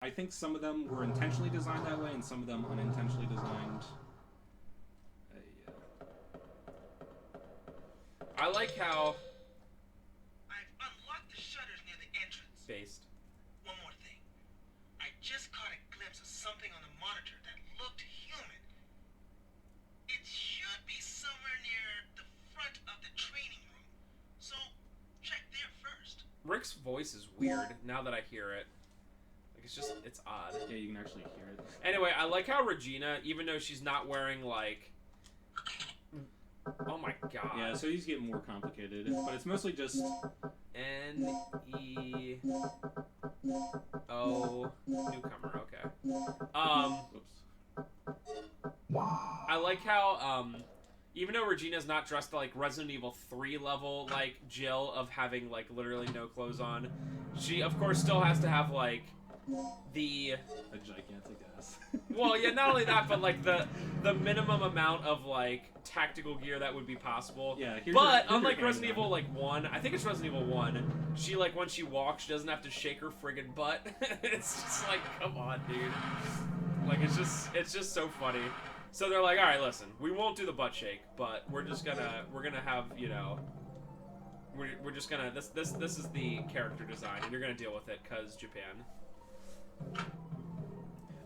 I think some of them were intentionally designed that way, and some of them unintentionally designed. Yeah. I like how. I've unlocked the shutters near the entrance. Based. One more thing. I just caught a glimpse of something on the monitor that looked human. It should be somewhere near the front of the training room. So, check there first. Rick's voice is weird now that I hear it. Like, it's odd. Yeah, you can actually hear it. Anyway, I like how Regina, even though she's not wearing, like... Oh my god. Yeah, so these get more complicated, but it's mostly just... N-E-O... Newcomer, okay. Whoops. I like how, even though Regina's not dressed like Resident Evil 3 level, like, Jill of having, like, literally no clothes on, she, of course, still has to have, like, a gigantic ass. well, yeah, not only that, but, like, the minimum amount of, like, tactical gear that would be possible. Yeah, but, unlike Resident Evil, like, 1, I think it's Resident Evil 1, she, like, when she walks, she doesn't have to shake her friggin' butt. It's just like, come on, dude. Like, it's just so funny. So they're like, alright, listen, we won't do the butt shake, but we're gonna have, you know, we're just gonna, this is the character design, and you're gonna deal with it, cause Japan.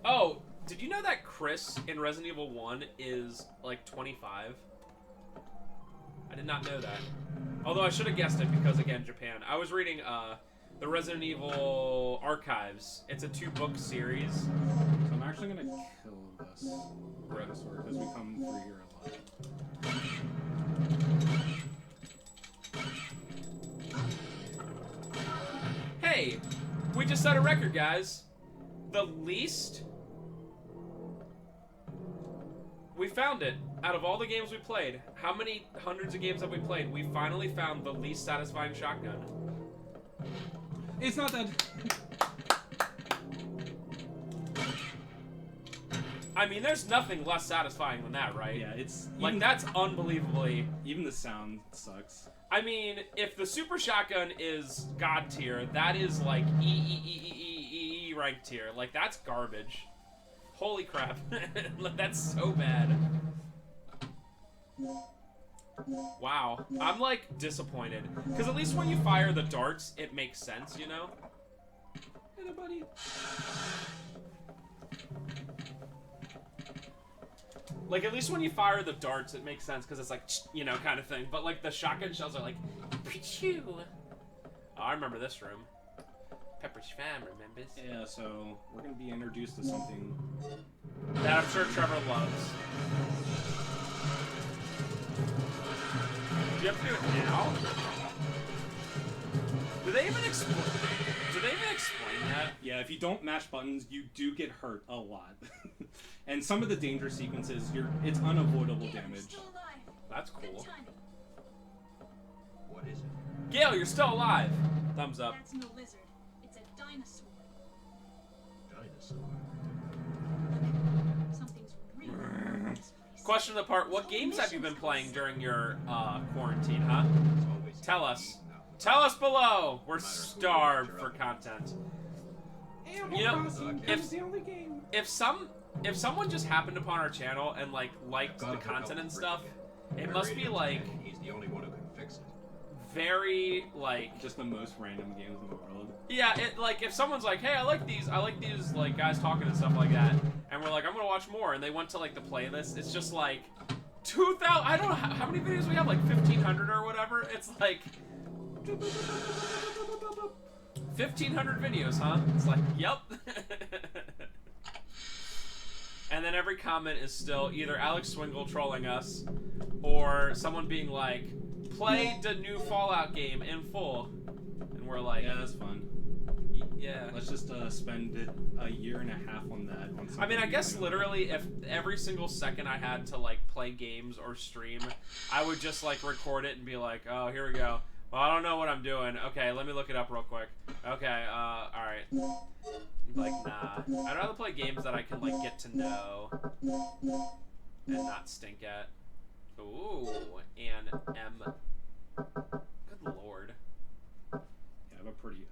Oh, did you know that Chris in Resident Evil 1 is, like, 25? I did not know that. Although I should have guessed it, because, again, Japan. I was reading, the Resident Evil Archives. It's a 2-book series. So I'm actually gonna kill this dinosaur because we come through here a lot. Hey, we just set a record, guys. The least... We found it. Out of all the games we played, how many hundreds of games have we played? We finally found the least satisfying shotgun. It's not that... I mean, there's nothing less satisfying than that, right? Yeah, it's... Like, that's unbelievably... Even the sound sucks. I mean, if the super shotgun is god tier, that is like E rank tier. Like, that's garbage. Holy crap. That's so bad. Wow. I'm, like, disappointed. Because at least when you fire the darts, it makes sense, you know? Hey, buddy. Like, at least when you fire the darts, it makes sense, because it's like, you know, kind of thing. But, like, the shotgun shells are like, Pichu. Oh, I remember this room. Pepper's fam remembers. Yeah, so we're going to be introduced to something that I'm sure Trevor loves. Do you have to do it now? Do they even explain that? Yeah, if you don't mash buttons, you do get hurt a lot. And some of the danger sequences, it's unavoidable damage. That's cool. What is it? Gail, you're still alive. Thumbs up. That's no lizard. It's a dinosaur. Dinosaur. Something's really wrong with this place. Question of the part, what games have you been playing during your quarantine, huh? Tell us. Tell us below. We're starved for content. You know, if someone just happened upon our channel and like liked the content and stuff, it must be like He's the only one who can fix it. very like Just the most random games in the world. yeah, it like if someone's like, hey, I like these like guys talking and stuff like that, and we're like, I'm gonna watch more, and they went to like the playlist, it's just like 2,000. I don't know how many videos we have, like 1,500 or whatever. It's like 1,500 videos, huh? It's like, yep. And then every comment is still either Alex Swingle trolling us, or someone being like, play the new Fallout game in full. And we're like, Yeah, that's fun. yeah. Let's just spend a year and a half on that. I mean, I guess literally if every single second I had to like play games or stream, I would just like record it and be like, oh, here we go. Well, I don't know what I'm doing. Okay, let me look it up real quick. Okay, alright. Like, nah. I'd rather play games that I can, like, get to know and not stink at. Ooh, and M. Good lord. Yeah, I have a pretty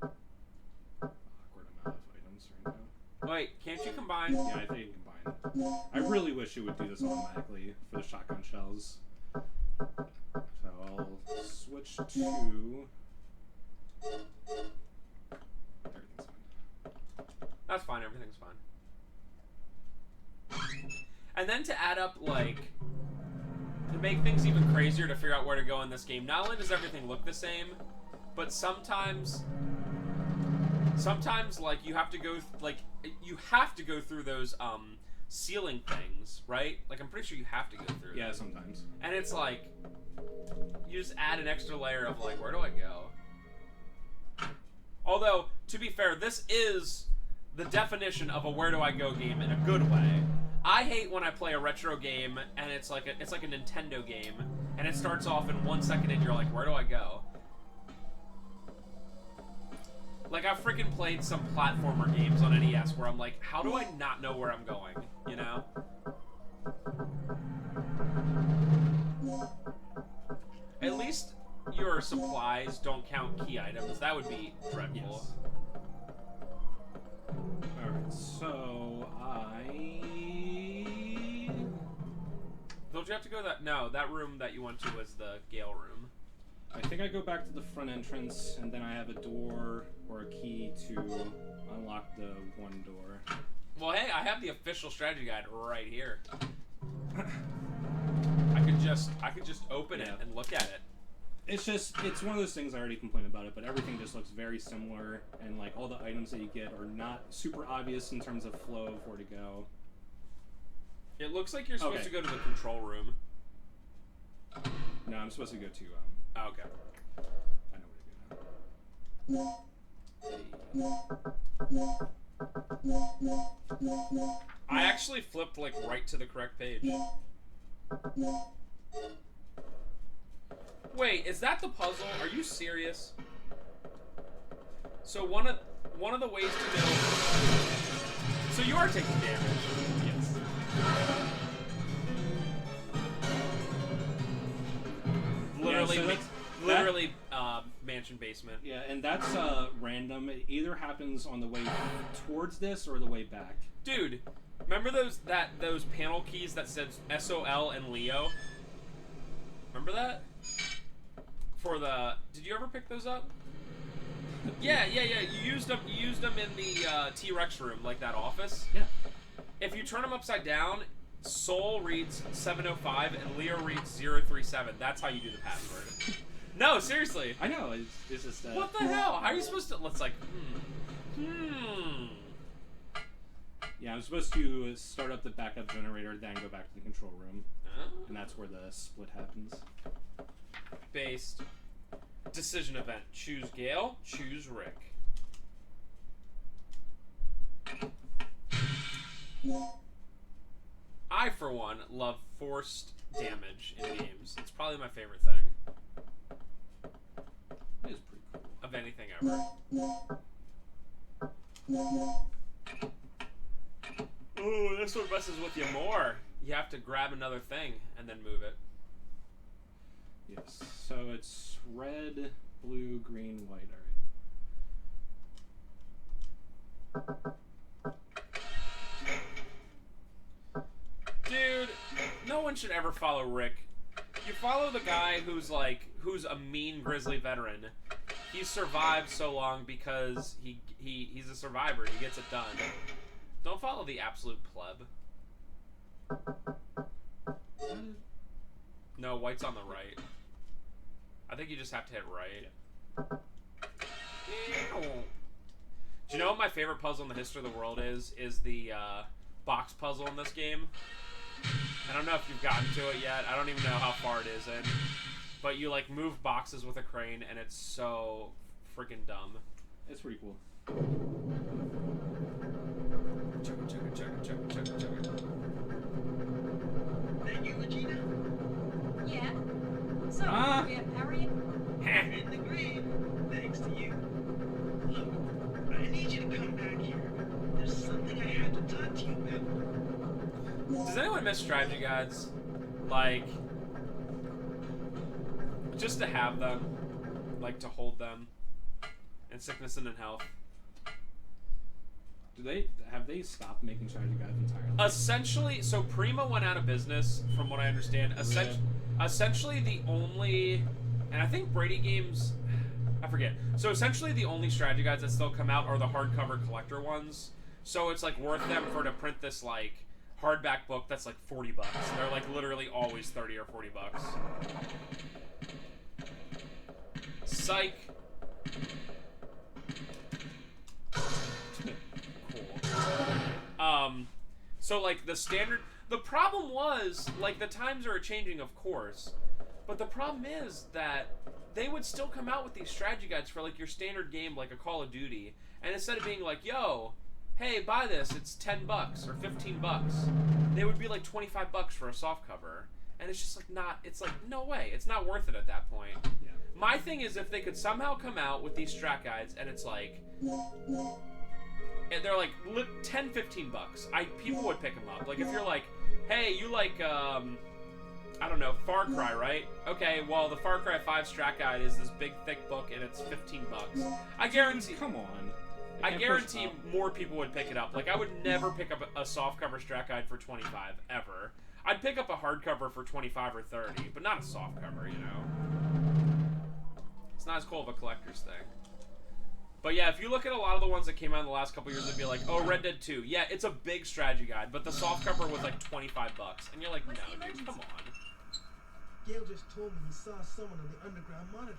awkward amount of items Wait, can't you combine? Yeah, I think you can combine. I really wish it would do this automatically for the shotgun shells. So I'll switch to... Everything's fine. That's fine, everything's fine. And then to add up, like, to make things even crazier to figure out where to go in this game, not only does everything look the same, but sometimes, like, you have to go, through those, ceiling things, right? Like, I'm pretty sure you have to go through Yeah, them. sometimes. And it's like, you just add an extra layer of, like, where do I go? Although, to be fair, this is the definition of a where do I go game in a good way. I hate when I play a retro game and it's like a Nintendo game and it starts off in 1 second and you're like, where do I go? Like, I've freaking played some platformer games on NES where I'm like, how do I not know where I'm going? You know? At least your supplies don't count key items. That would be dreadful. Yes. Alright, so Don't you have to go that? No, that room that you went to was the Gail room. I think I go back to the front entrance, and then I have a door or a key to unlock the one door. Well, hey, I have the official strategy guide right here. I could just open it and look at it. It's one of those things I already complained about it, but everything just looks very similar, and like all the items that you get are not super obvious in terms of flow of where to go. It looks like you're supposed to go to the control room. No, I'm supposed to go to Oh, okay. I know where to go now. I actually flipped like right to the correct page. Wait, is that the puzzle? Are you serious? So one of the ways to know. So you are taking damage. Yes. Literally, mansion basement. Yeah, and that's random. It either happens on the way towards this or the way back. Dude, remember those panel keys that said SOL and Leo? Remember that? Did you ever pick those up? Yeah. You used them in the T-Rex room, like that office. Yeah. If you turn them upside down, Soul reads 705 and Leo reads 037. That's how you do the password. No, seriously. I know. It's just. What the hell? How are you supposed to? Let's like. Yeah, I'm supposed to start up the backup generator, then go back to the control room, and that's where the split happens. Based. Decision event. Choose Gail. Choose Rick. I, for one, love forced damage in games. It's probably my favorite thing. It is pretty cool. Of anything ever. Ooh, this one messes with you more. You have to grab another thing and then move it. Yes. So it's red, blue, green, white. All right. Dude, no one should ever follow Rick. You follow the guy who's a mean grizzly veteran. He survived so long because he's a survivor. He gets it done. Don't follow the absolute pleb. No, white's on the right. I think you just have to hit right. Do you know what my favorite puzzle in the history of the world is? Is the box puzzle in this game. I don't know if you've gotten to it yet. I don't even know how far it is in. But you like move boxes with a crane and it's so freaking dumb. It's pretty cool. Check it. That you, Regina? Yeah. So, we're parrying. In the green. Thanks to you. Look, I need you to come back here. There's something I had to talk to you about. Does anyone miss strategy guides? Like, just to have them, like to hold them, in sickness and in health. Have they stopped making strategy guides entirely? Essentially, so Prima went out of business, from what I understand. Essentially, the only, and I think Brady Games, I forget. So essentially, the only strategy guides that still come out are the hardcover collector ones. So it's like worth them for to print this like hardback book that's like $40. They're like literally always 30 or $40. Psych. So like the problem was, like, the times are changing, of course, but the problem is that they would still come out with these strategy guides for like your standard game, like a Call of Duty, and instead of being like, yo, hey, buy this, it's $10 or $15, they would be like $25 for a soft cover, and it's just like it's like, no way, it's not worth it at that point. Yeah. My thing is, if they could somehow come out with these strat guides and it's like, and they're like $10, $15. People would pick them up. Like, if you're like, hey, you like, I don't know, Far Cry, right? Okay, well, the Far Cry 5 strat guide is this big, thick book, and it's $15. I guarantee. Come on. I guarantee more people would pick it up. Like, I would never pick up a softcover strat guide for $25 ever. I'd pick up a hardcover for $25 or $30, but not a softcover, you know. It's not as cool of a collector's thing. But yeah, if you look at a lot of the ones that came out in the last couple years, it'd be like, oh, Red Dead 2. Yeah, it's a big strategy guide, but the softcover was like $25. And you're like, no, dude, come on. Gail just told me he saw someone on the underground monitor.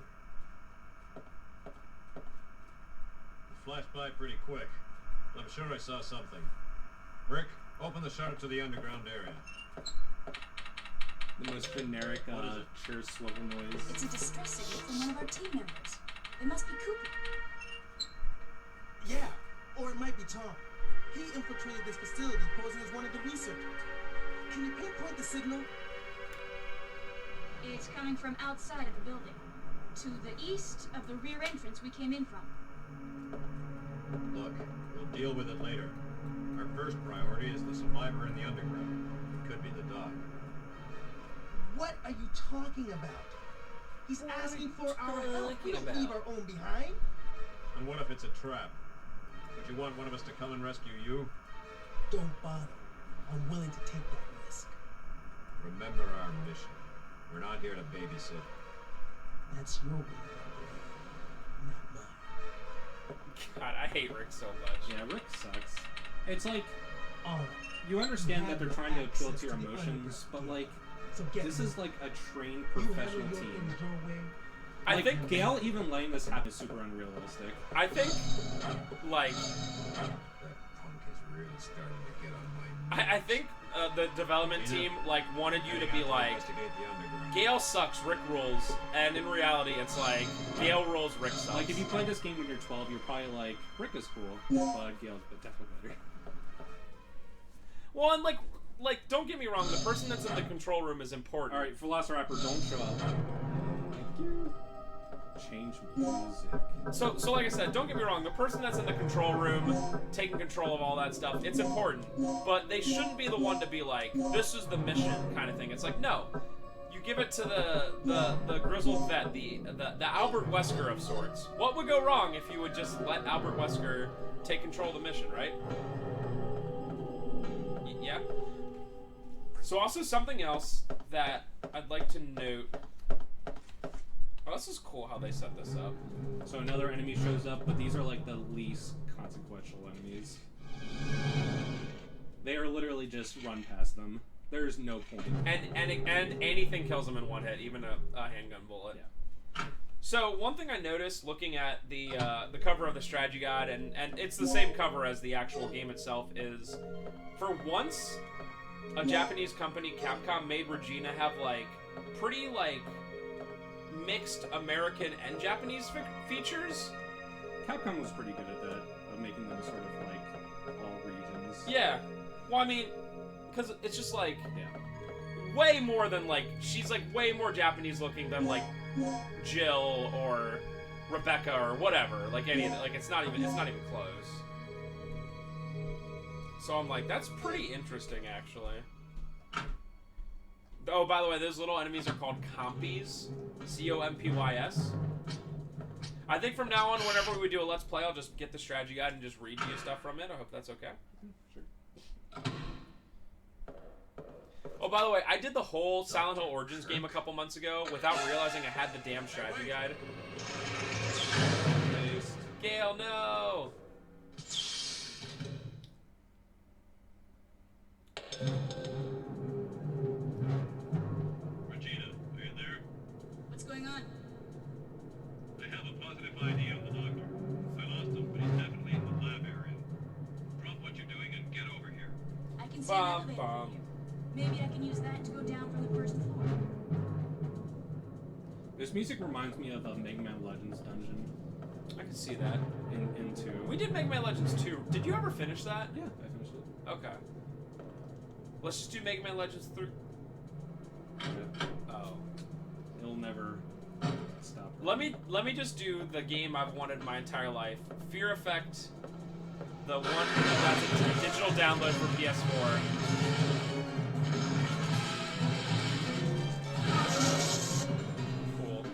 It flashed by pretty quick. I'm sure I saw something. Rick, open the shutter to the underground area. The most generic sure swivel noise. It's a distress signal from one of our team members. It must be Cooper. Yeah, or it might be Tom. He infiltrated this facility posing as one of the researchers. Can you pinpoint the signal? It's coming from outside of the building, to the east of the rear entrance we came in from. Look, we'll deal with it later. Our first priority is the survivor in the underground. It could be the dog. What are you talking about? He's asking for our help. We don't leave our own behind. And what if it's a trap? Would you want one of us to come and rescue you? Don't bother. I'm willing to take that risk. Remember our mission. We're not here to babysit. That's your will, not mine. God, I hate Rick so much. Yeah, Rick sucks. It's like, All right. you understand that they're trying to appeal to your Access to the emotions, but underground. like, So get this is like a trained you handle professional your team. things your way. I Like, think Gail even letting this happen is super unrealistic. I think, like, That punk is really starting to get on my nerves. I think the development team like wanted you to be like, Investigate the underground. Gail sucks, Rick rules, and in reality, it's like Gail rules, Rick sucks. Like, if you play this game when you're 12, you're probably like, Rick is cool, but Gail's definitely better. Well, and like, don't get me wrong, the person that's in the control room is important. Alright, Velociraptor, don't show up. Thank you. Change music. So like I said, don't get me wrong, the person that's in the control room, taking control of all that stuff, it's important. But they shouldn't be the one to be like, this is the mission kind of thing. It's like, no. You give it to the grizzled vet, the Albert Wesker of sorts. What would go wrong if you would just let Albert Wesker take control of the mission, right? Yeah. So also something else that I'd like to note. Oh, this is cool how they set this up. So another enemy shows up, but these are like the least consequential enemies. They are literally just run past them. There's no point. And anything kills them in one hit, even a handgun bullet. Yeah. So one thing I noticed looking at the cover of the strategy guide, and it's the same cover as the actual game itself, is for once a Japanese company, Capcom, made Regina have like pretty like mixed American and Japanese features. Capcom was pretty good at that, of making them sort of like all regions. Yeah. Well, I mean, because it's just like Yeah. way more than like she's like way more Japanese looking than like Jill or Rebecca or whatever. Like any of that. Like it's not even close. So I'm like, that's pretty interesting actually. Oh, by the way, those little enemies are called compies. Compys. I think from now on, whenever we do a Let's Play, I'll just get the strategy guide and just read you stuff from it. I hope that's okay. Sure. Oh, by the way, I did the whole Silent Hill Origins game a couple months ago without realizing I had the damn strategy guide. Gail, no! Regina, are you there? What's going on? I have a positive ID on the doctor. I lost him, but he's definitely in the lab area. Drop what you're doing and get over here. I can see an Bum, elevator bum. from here. Maybe I can use that to go down from the first floor. This music reminds me of a Mega Man Legends dungeon I can see that. in 2. We did Mega Man Legends 2. Did you ever finish that? Yeah, I finished it. Okay. Let's just do Mega Man Legends 3. Oh. It'll never stop. Let me just do the game I've wanted my entire life. Fear Effect, the one that's a digital download for PS4. Cool.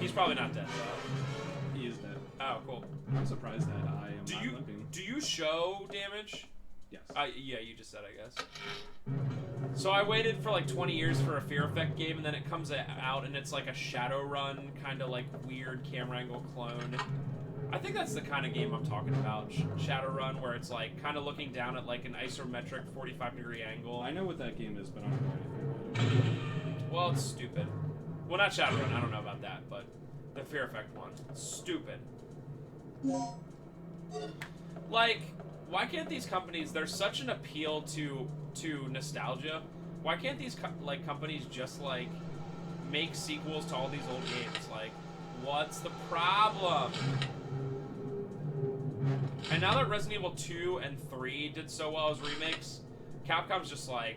He's probably not dead though. He is dead. Oh, cool. I'm surprised that I am Do not you limping. do you show damage? Yes. Yeah, you just said, I guess. So I waited for like 20 years for a Fear Effect game, and then it comes out, and it's like a Shadowrun kind of like weird camera angle clone. I think that's the kind of game I'm talking about, Shadowrun, where it's like kind of looking down at like an isometric 45-degree angle. I know what that game is, but I don't know anything about it. Well, it's stupid. Well, not Shadowrun, I don't know about that, but the Fear Effect one. Stupid. Like, why can't these companies, there's such an appeal to nostalgia, why can't these companies just like make sequels to all these old games? Like, what's the problem? And now that Resident Evil 2 and 3 did so well as remakes, Capcom's just like,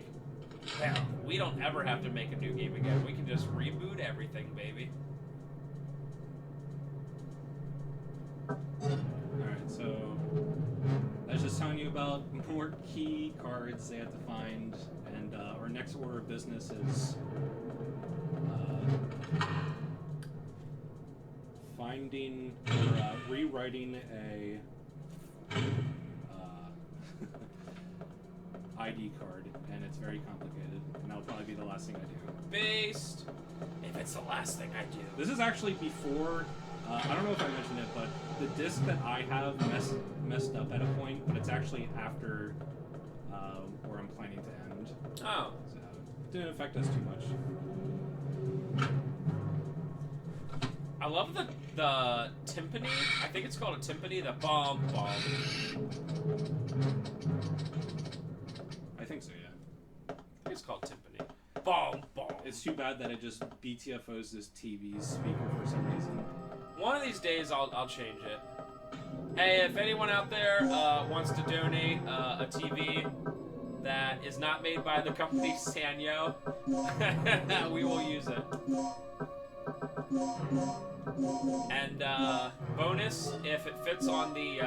well, we don't ever have to make a new game again. We can just reboot everything, baby. Alright, so that's just telling you about more key cards they have to find, and our next order of business is finding or rewriting a ID card, and it's very complicated, and that'll probably be the last thing I do. Based. If it's the last thing I do. This is actually before, I don't know if I mentioned it, but the disc that I have messed up at a point, but it's actually after where I'm planning to end. Oh. So it didn't affect us too much. I love the timpani. I think it's called a timpani. The bomb. I think so, yeah. I think it's called timpani. Bomb. It's too bad that it just BTFOs this TV speaker for some reason. One of these days, I'll change it. Hey, if anyone out there wants to donate a TV that is not made by the company Sanyo, we will use it. And bonus, if it fits on the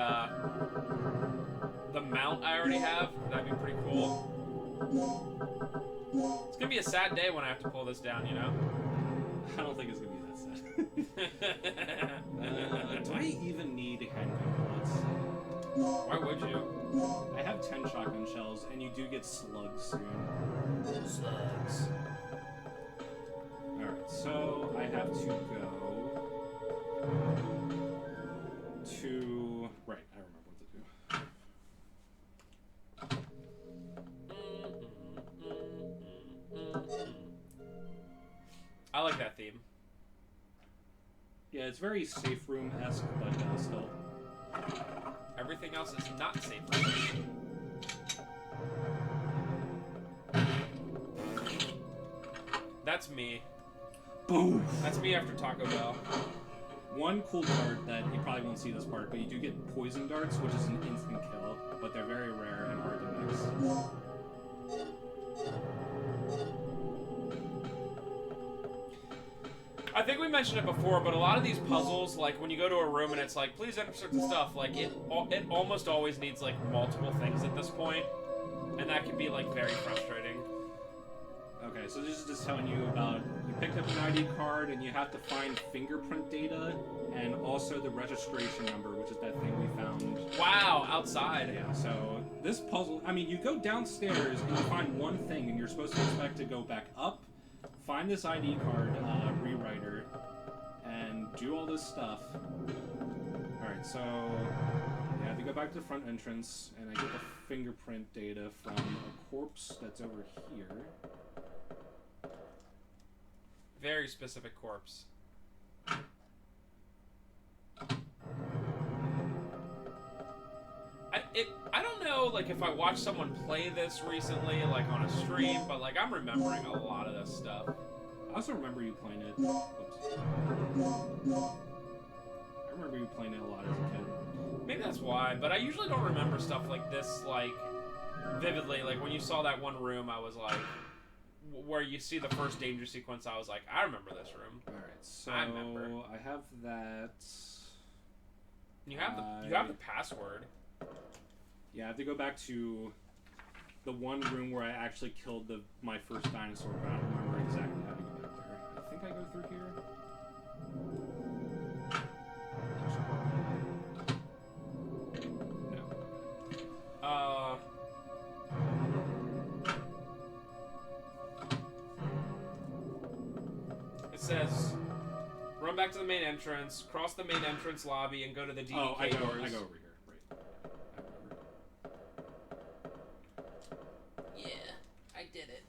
mount I already have, that'd be pretty cool. It's gonna be a sad day when I have to pull this down, you know? I don't think it's gonna be that sad. Do I even need handgun bullets? Why would you? I have 10 shotgun shells, and you do get slugs soon. Slugs. Alright, so I have to go to... Right, I remember what to do. I like that theme. Yeah, it's very safe room-esque, but still. Everything else is not safe. That's me. Boom! That's me after Taco Bell. One cool card that you probably won't see this part, but you do get poison darts, which is an instant kill, but they're very rare and hard to mix. I think we mentioned it before, but a lot of these puzzles, like when you go to a room and it's like, please enter certain stuff, like it almost always needs like multiple things at this point, and that can be like very frustrating. Okay, so this is just telling you about you picked up an ID card and you have to find fingerprint data and also the registration number, which is that thing we found. Wow, outside. Yeah, so this puzzle, I mean, you go downstairs and you find one thing and you're supposed to expect to go back up, find this ID card rewriter, and do all this stuff. Alright, so you have to go back to the front entrance and I get the fingerprint data from a corpse that's over here. Very specific corpse. I don't know, like, if I watched someone play this recently, like, on a stream, but, like, I'm remembering a lot of this stuff. I also remember you playing it. Whoops. I remember you playing it a lot as a kid. Maybe that's why, but I usually don't remember stuff like this, like, vividly. Like, when you saw that one room, I was like, where you see the first danger sequence, I was like, I remember this room. Alright, so I remember. I have that. You have the password. Yeah, I have to go back to the one room where I actually killed my first dinosaur, but I don't remember exactly how to go back there. I think I go through here. No. It says, run back to the main entrance, cross the main entrance lobby, and go to the DDK Oh, I go doors. over here. Right. I remember. Yeah, I did it.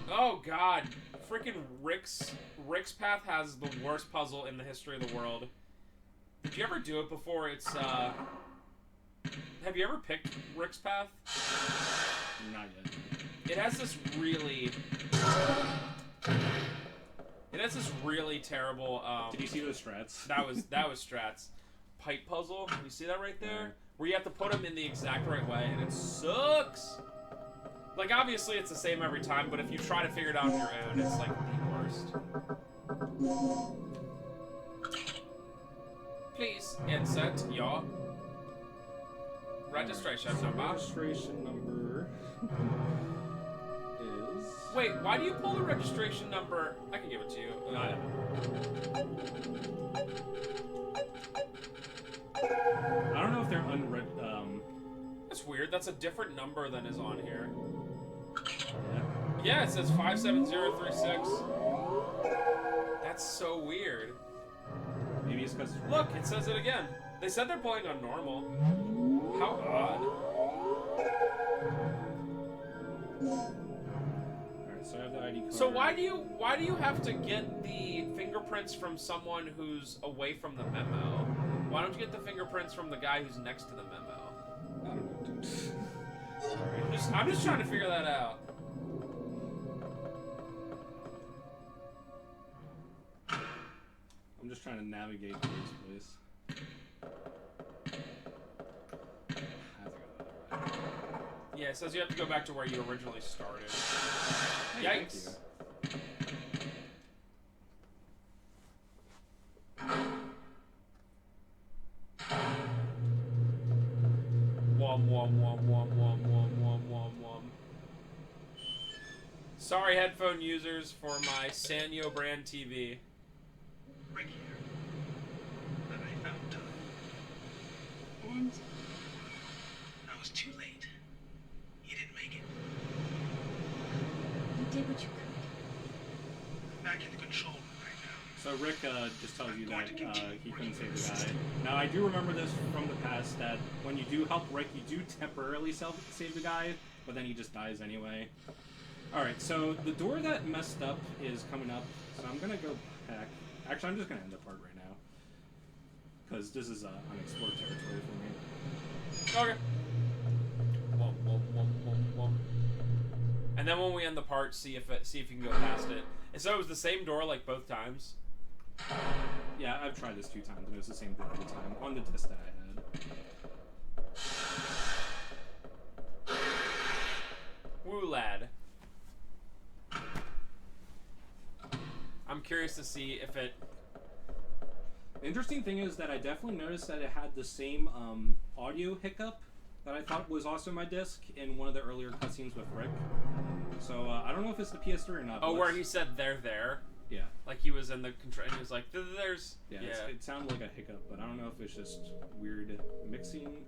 Oh God, freaking Rick's Path has the worst puzzle in the history of the world. Did you ever do it before? It's have you ever picked Rick's Path? Not yet. It has this really terrible. Did you see those strats? That was strats. Pipe puzzle. You see that right there? Yeah. Where you have to put them in the exact right way, and it sucks. Like, obviously it's the same every time, but if you try to figure it out on your own, it's like the worst. Please insert your registration number. Registration number is. Wait, why do you pull the registration number? I can give it to you. I don't know if they're unread. That's weird. That's a different number than is on here. Yeah. Yeah, it says 57036. That's so weird. Maybe it's because. Look, it says it again. They said they're playing on normal. How odd. Alright, so I have the ID card. So why do you have to get the fingerprints from someone who's away from the memo? Why don't you get the fingerprints from the guy who's next to the memo? I don't know, dude. I'm just trying to figure that out. I'm just trying to navigate through this place. Yeah, it says you have to go back to where you originally started. Hey, Yikes. Wom wom wom wom wom wom wom wom wom. Sorry, headphone users, for my Sanyo brand TV. Rick here. And I found Doug. And I was too late. He didn't make it. you did what you could. Back in the control room right now. So Rick just tells you that he couldn't save the guy. Now I do remember this from the past that when you do help Rick, you do temporarily save the guy, but then he just dies anyway. Alright, so the door that messed up is coming up, so I'm gonna go back. Actually, I'm just gonna end the part right now. Because this is unexplored territory for me. Okay. Wom, wom, wom, wom, wom. And then when we end the part, see if you can go past it. And so it was the same door like both times. Yeah, I've tried this 2 times and it was the same door every time on the disc that I had. Woo lad. I'm curious to see if it. The interesting thing is that I definitely noticed that it had the same audio hiccup that I thought was also my disc in one of the earlier cutscenes with Rick. So I don't know if it's the PS3 or not. Oh, but where he said they're there? Yeah. Like he was in the control, and he was like, there's... Yeah, it sounded like a hiccup, but I don't know if it's just weird mixing.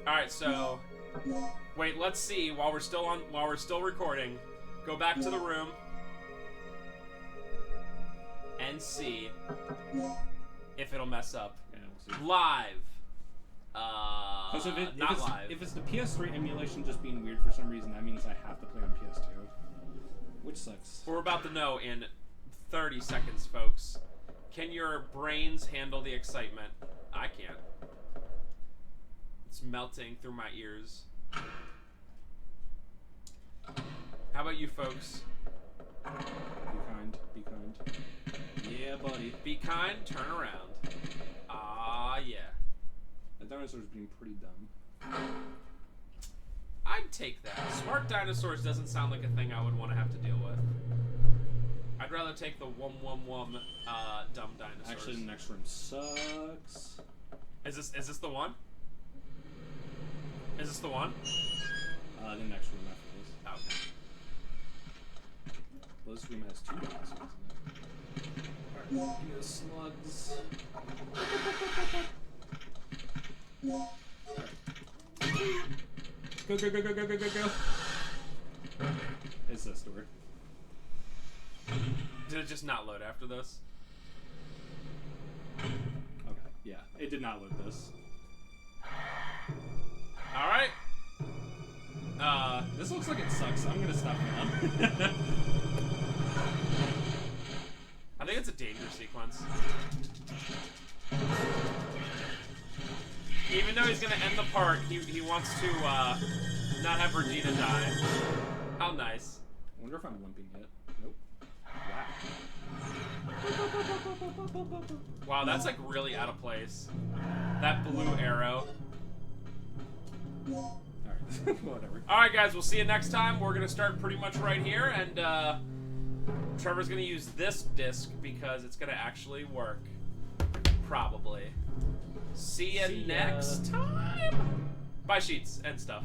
Alright, so... Wait, let's see, while we're still recording, go back to the room and see if it'll mess up. Yeah, we'll see. Live. Not live. If it's the PS3 emulation just being weird for some reason, that means I have to play on PS2. Which sucks. We're about to know in 30 seconds, folks. Can your brains handle the excitement? I can't. It's melting through my ears. How about you folks? Be kind. Be kind. Yeah, buddy. Be kind, turn around. Ah, yeah. The dinosaur's being pretty dumb. I'd take that. Smart dinosaurs doesn't sound like a thing I would want to have to deal with. I'd rather take the dumb dinosaurs. Actually, the next room sucks. Is this the one? Is this the one? The next room after this. Oh, okay. Well, this room has 2 dinosaurs in it. Alright, give me the slugs. Go, go, go, go, go, go, go, go. It's this door. Did it just not load after this? Okay, yeah. It did not load this. Alright. This looks like it sucks, so I'm gonna stop now. I think it's a danger sequence. Even though he's gonna end the part, he wants to not have Regina die. How nice. I wonder if I'm limping yet. Nope. Wow. Wow, that's like really out of place. That blue arrow. Alright, whatever. Alright guys, we'll see you next time. We're gonna start pretty much right here, and Trevor's gonna use this disc because it's gonna actually work. Probably. See you next time. Bye, sheets and stuff.